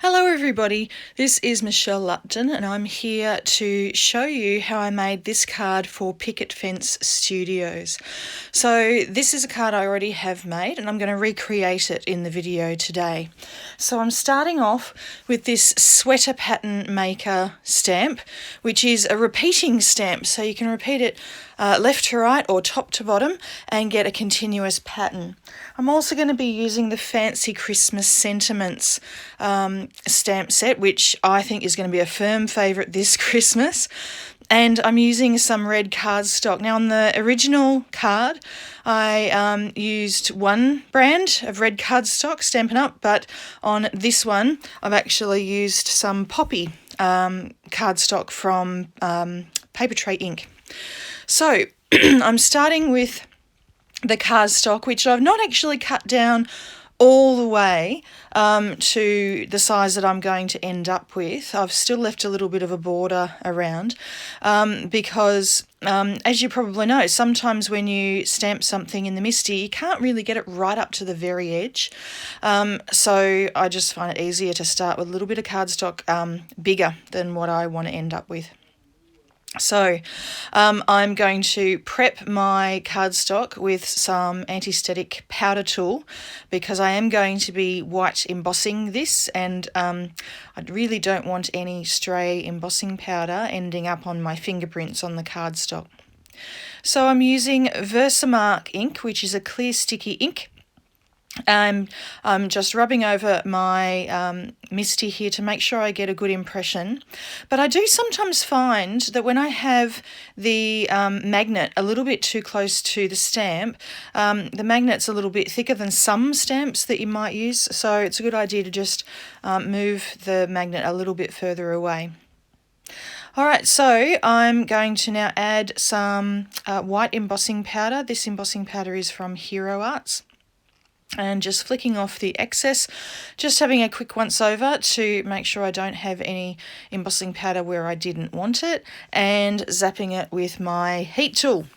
Hello everybody, this is Michelle Lupton and I'm here to show you how I made this card for Picket Fence Studios. So this is a card I already have made and I'm going to recreate it in the video today. So I'm starting off with this sweater pattern maker stamp, which is a repeating stamp, so you can repeat it left to right or top to bottom and get a continuous pattern. I'm also going to be using the Fancy Christmas Sentiments stamp set, which I think is going to be a firm favourite this Christmas. And I'm using some red cardstock. Now on the original card I used one brand of red cardstock, Stampin' Up, but on this one I've actually used some poppy cardstock from Paper Tray Ink. So I'm starting with the cardstock, which I've not actually cut down all the way to the size that I'm going to end up with. I've still left a little bit of a border around because as you probably know, sometimes when you stamp something in the MISTI you can't really get it right up to the very edge, so I just find it easier to start with a little bit of cardstock bigger than what I want to end up with. So I'm going to prep my cardstock with some anti-static powder tool because I am going to be white embossing this, and I really don't want any stray embossing powder ending up on my fingerprints on the cardstock. So I'm using Versamark ink, which is a clear sticky ink. I'm just rubbing over my MISTI here to make sure I get a good impression. But I do sometimes find that when I have the magnet a little bit too close to the stamp, the magnet's a little bit thicker than some stamps that you might use, so it's a good idea to just move the magnet a little bit further away. Alright, so I'm going to now add some white embossing powder. This embossing powder is from Hero Arts. And just flicking off the excess, just having a quick once over to make sure I don't have any embossing powder where I didn't want it, and zapping it with my heat tool.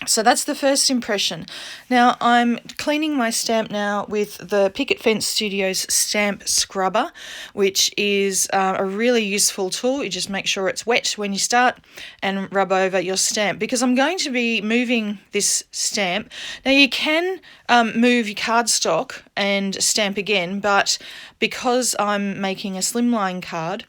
So that's the first impression. Now I'm cleaning my stamp now with the Picket Fence Studios Stamp Scrubber, which is a really useful tool. You just make sure it's wet when you start and rub over your stamp, because I'm going to be moving this stamp. Now you can move your cardstock and stamp again, but because I'm making a slimline card,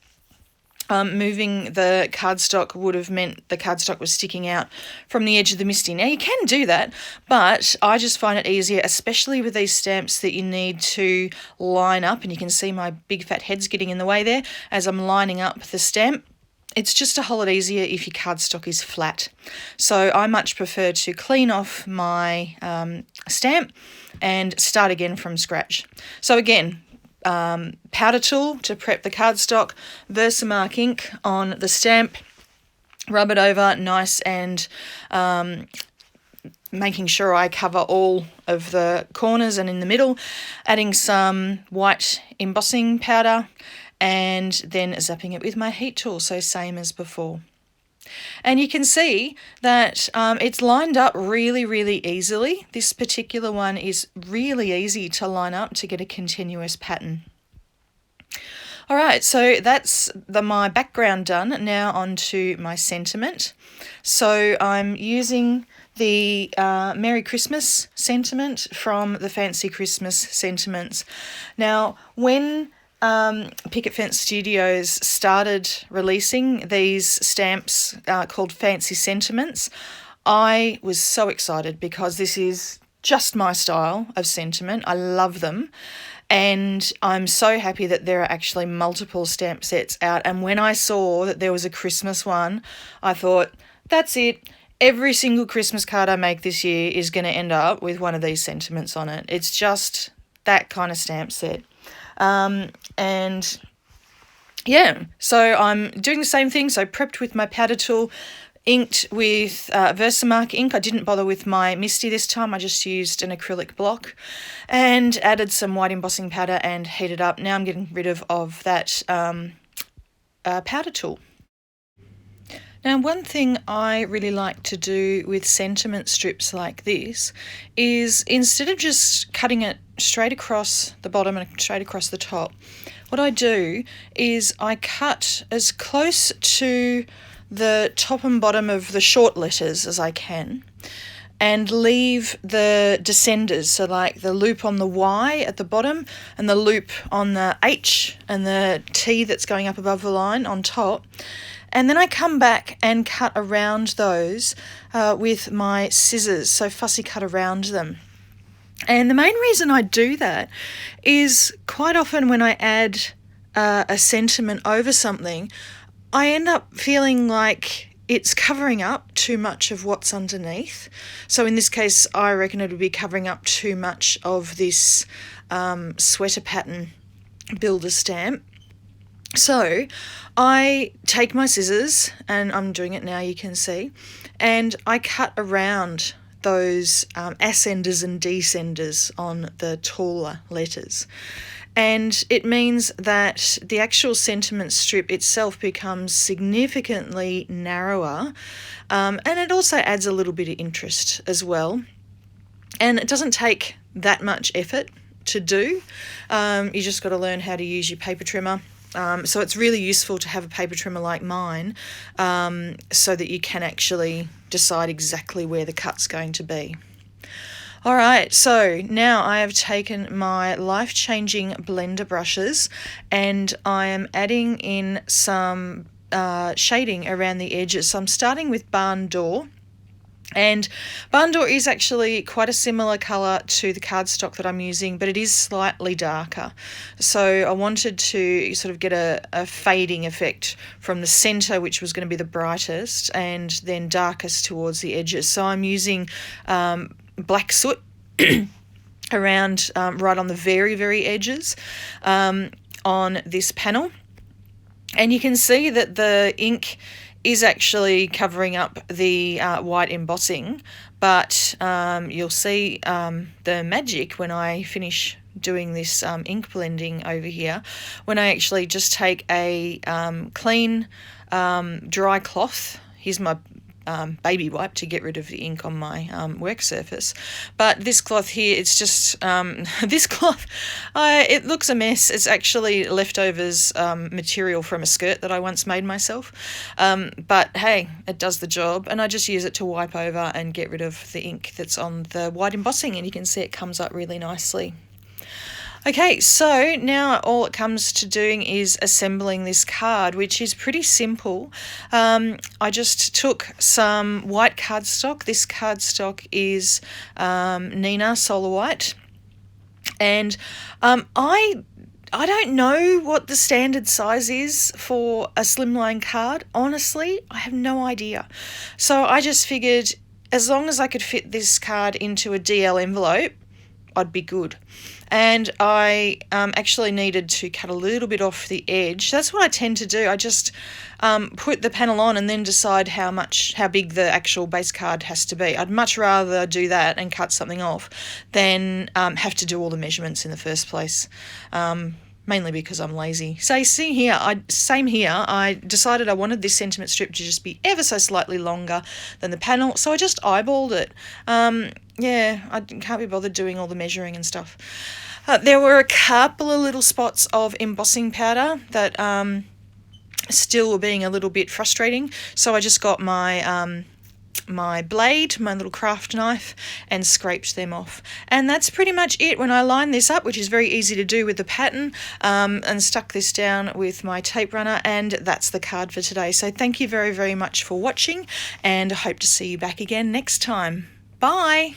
moving the cardstock would have meant the cardstock was sticking out from the edge of the MISTI. Now you can do that, but I just find it easier, especially with these stamps that you need to line up, and you can see my big fat head's getting in the way there as I'm lining up the stamp. It's just a whole lot easier if your cardstock is flat. So I much prefer to clean off my stamp and start again from scratch. So again, powder tool to prep the cardstock, Versamark ink on the stamp, rub it over nice and making sure I cover all of the corners and in the middle, adding some white embossing powder and then zapping it with my heat tool, so same as before. And you can see that it's lined up really easily. This particular one is really easy to line up to get a continuous pattern. Alright, so that's my background done. Now on to my sentiment. So I'm using the Merry Christmas sentiment from the Fancy Christmas Sentiments. Now when Picket Fence Studios started releasing these stamps called Fancy Sentiments, I was so excited because this is just my style of sentiment. I love them, and I'm so happy that there are actually multiple stamp sets out. And when I saw that there was a Christmas one, I thought, that's it. Every single Christmas card I make this year is going to end up with one of these sentiments on it. It's just that kind of stamp set. And yeah, so I'm doing the same thing. So prepped with my powder tool, inked with Versamark ink. I didn't bother with my MISTI this time. I just used an acrylic block and added some white embossing powder and heated up. Now I'm getting rid of that powder tool. Now, one thing I really like to do with sentiment strips like this is, instead of just cutting it straight across the bottom and straight across the top, what I do is I cut as close to the top and bottom of the short letters as I can, and leave the descenders, so like the loop on the Y at the bottom and the loop on the H and the T that's going up above the line on top. And then I come back and cut around those with my scissors, so fussy cut around them. And the main reason I do that is quite often when I add a sentiment over something, I end up feeling like it's covering up too much of what's underneath. So in this case, I reckon it would be covering up too much of this sweater pattern builder stamp. So I take my scissors, and I'm doing it now, you can see, and I cut around those ascenders and descenders on the taller letters. And it means that the actual sentiment strip itself becomes significantly narrower, and it also adds a little bit of interest as well. And it doesn't take that much effort to do. You just got to learn how to use your paper trimmer. So it's really useful to have a paper trimmer like mine, so that you can actually decide exactly where the cut's going to be. Alright, so now I have taken my life-changing blender brushes and I am adding in some shading around the edges. So I'm starting with Barn Door. And Barn Door is actually quite a similar colour to the cardstock that I'm using, but it is slightly darker. So I wanted to sort of get a fading effect from the centre, which was going to be the brightest, and then darkest towards the edges. So I'm using black soot around right on the very, very edges on this panel. And you can see that the ink is actually covering up the white embossing, but you'll see the magic when I finish doing this ink blending over here, when I actually just take a clean dry cloth. Here's my baby wipe to get rid of the ink on my work surface. But this cloth here, it's just, this cloth, it looks a mess. It's actually leftovers material from a skirt that I once made myself. But hey, it does the job, and I just use it to wipe over and get rid of the ink that's on the white embossing, and you can see it comes up really nicely. Okay, so now all it comes to doing is assembling this card, which is pretty simple. I just took some white cardstock. This cardstock is Nina Solar White, and I don't know what the standard size is for a slimline card. Honestly, I have no idea. So I just figured as long as I could fit this card into a DL envelope, I'd be good. And I actually needed to cut a little bit off the edge. That's what I tend to do. I just put the panel on and then decide how big the actual base card has to be. I'd much rather do that and cut something off than have to do all the measurements in the first place. Mainly because I'm lazy. So same here, I decided I wanted this sentiment strip to just be ever so slightly longer than the panel, so I just eyeballed it. Yeah, I can't be bothered doing all the measuring and stuff. There were a couple of little spots of embossing powder that still were being a little bit frustrating, so I just got my my blade, my little craft knife, and scraped them off. And that's pretty much it. When I lined this up, which is very easy to do with the pattern, and stuck this down with my tape runner, and that's the card for today. So thank you very, very much for watching, and I hope to see you back again next time. Bye!